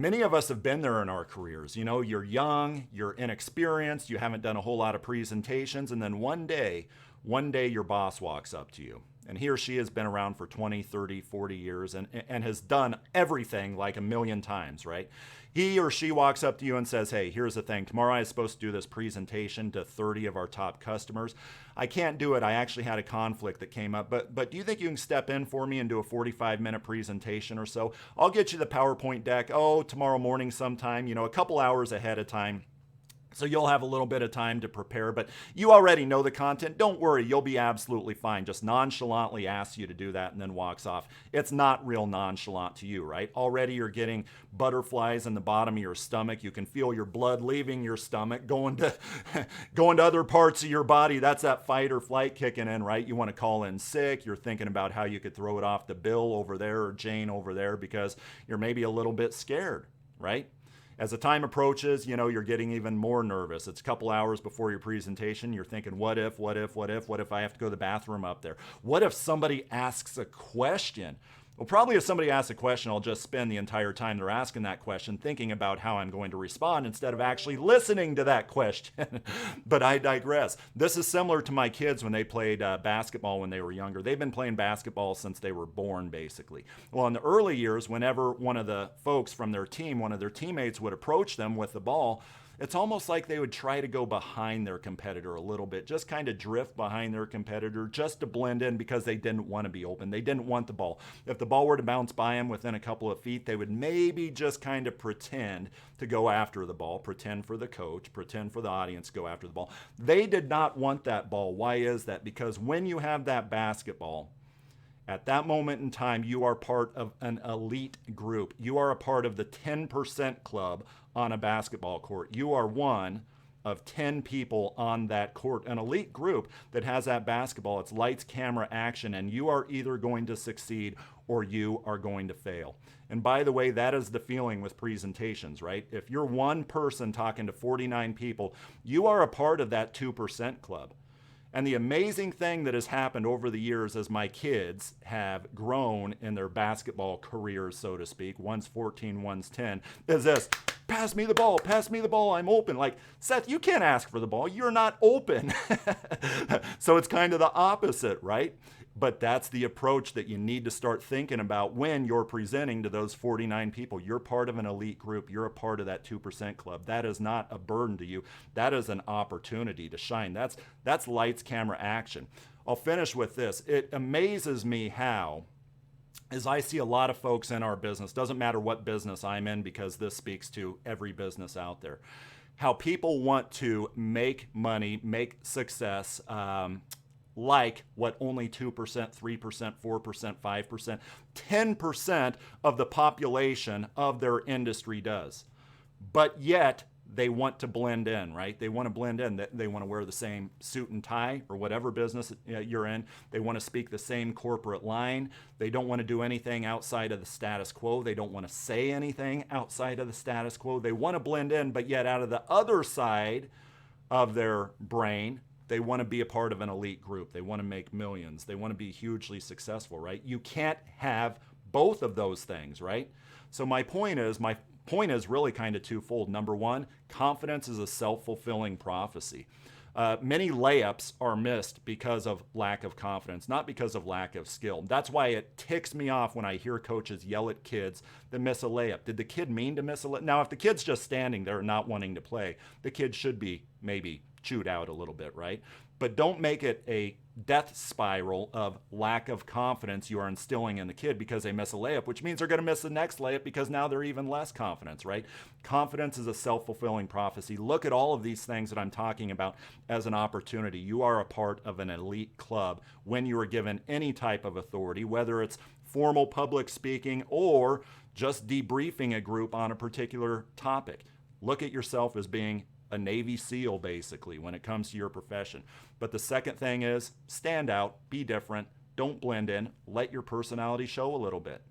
Many of us have been there in our careers. You know, you're young, you're inexperienced, you haven't done a whole lot of presentations, and then one day your boss walks up to you. And he or she has been around for 20, 30, 40 years and has done everything like a million times, right? He or she walks up to you and says, "Hey, here's the thing. Tomorrow I was supposed to do this presentation to 30 of our top customers. I can't do it. I actually had a conflict that came up. But do you think you can step in for me and do a 45-minute presentation or so? I'll get you the PowerPoint deck, tomorrow morning sometime, a couple hours ahead of time. So you'll have a little bit of time to prepare, but you already know the content. Don't worry, you'll be absolutely fine." Just nonchalantly asks you to do that and then walks off. It's not real nonchalant to you, right? Already you're getting butterflies in the bottom of your stomach. You can feel your blood leaving your stomach, going to going to other parts of your body. That's that fight or flight kicking in, right? You want to call in sick. You're thinking about how you could throw it off to Bill over there or Jane over there because you're maybe a little bit scared, right? As the time approaches, you're getting even more nervous. It's a couple hours before your presentation. You're thinking, what if I have to go to the bathroom up there? What if somebody asks a question? Well, probably if somebody asks a question, I'll just spend the entire time they're asking that question thinking about how I'm going to respond instead of actually listening to that question. But I digress. This is similar to my kids when they played basketball when they were younger. They've been playing basketball since they were born, basically. Well, in the early years, whenever one of the folks from their team, one of their teammates would approach them with the ball, it's almost like they would try to go behind their competitor a little bit, just kind of drift behind their competitor just to blend in because they didn't want to be open. They didn't want the ball. If the ball were to bounce by them within a couple of feet, they would maybe just kind of pretend to go after the ball, pretend for the coach, pretend for the audience to go after the ball. They did not want that ball. Why is that? Because when you have that basketball, at that moment in time, you are part of an elite group. You are a part of the 10% club on a basketball court. You are one of 10 people on that court, an elite group that has that basketball. It's lights, camera, action, and you are either going to succeed or you are going to fail. And by the way, that is the feeling with presentations, right? If you're one person talking to 49 people, you are a part of that 2% club. And the amazing thing that has happened over the years as my kids have grown in their basketball careers, so to speak, one's 14, one's 10, is this: pass me the ball, I'm open. Like, Seth, you can't ask for the ball, you're not open. So it's kind of the opposite, right? But that's the approach that you need to start thinking about when you're presenting to those 49 people. You're part of an elite group. You're a part of that 2% club. That is not a burden to you. That is an opportunity to shine. That's lights, camera, action. I'll finish with this. It amazes me how, as I see a lot of folks in our business, doesn't matter what business I'm in because this speaks to every business out there, how people want to make money, make success, like what only 2%, 3%, 4%, 5%, 10% of the population of their industry does. But yet they want to blend in, right? They want to blend in. They want to wear the same suit and tie or whatever business you're in. They want to speak the same corporate line. They don't want to do anything outside of the status quo. They don't want to say anything outside of the status quo. They want to blend in, but yet out of the other side of their brain, they want to be a part of an elite group. They want to make millions. They want to be hugely successful, right? You can't have both of those things, right? So my point is really kind of twofold. Number one, confidence is a self-fulfilling prophecy. Many layups are missed because of lack of confidence, not because of lack of skill. That's why it ticks me off when I hear coaches yell at kids that miss a layup. Did the kid mean to miss a layup? Now, if the kid's just standing there not wanting to play, the kid should be maybe chewed out a little bit, right? But don't make it a death spiral of lack of confidence you are instilling in the kid because they miss a layup, which means they're going to miss the next layup because now they're even less confidence, right? Confidence is a self-fulfilling prophecy. Look at all of these things that I'm talking about as an opportunity. You are a part of an elite club when you are given any type of authority, whether it's formal public speaking or just debriefing a group on a particular topic. Look at yourself as being a Navy SEAL, basically, when it comes to your profession. But the second thing is stand out, be different, don't blend in, let your personality show a little bit.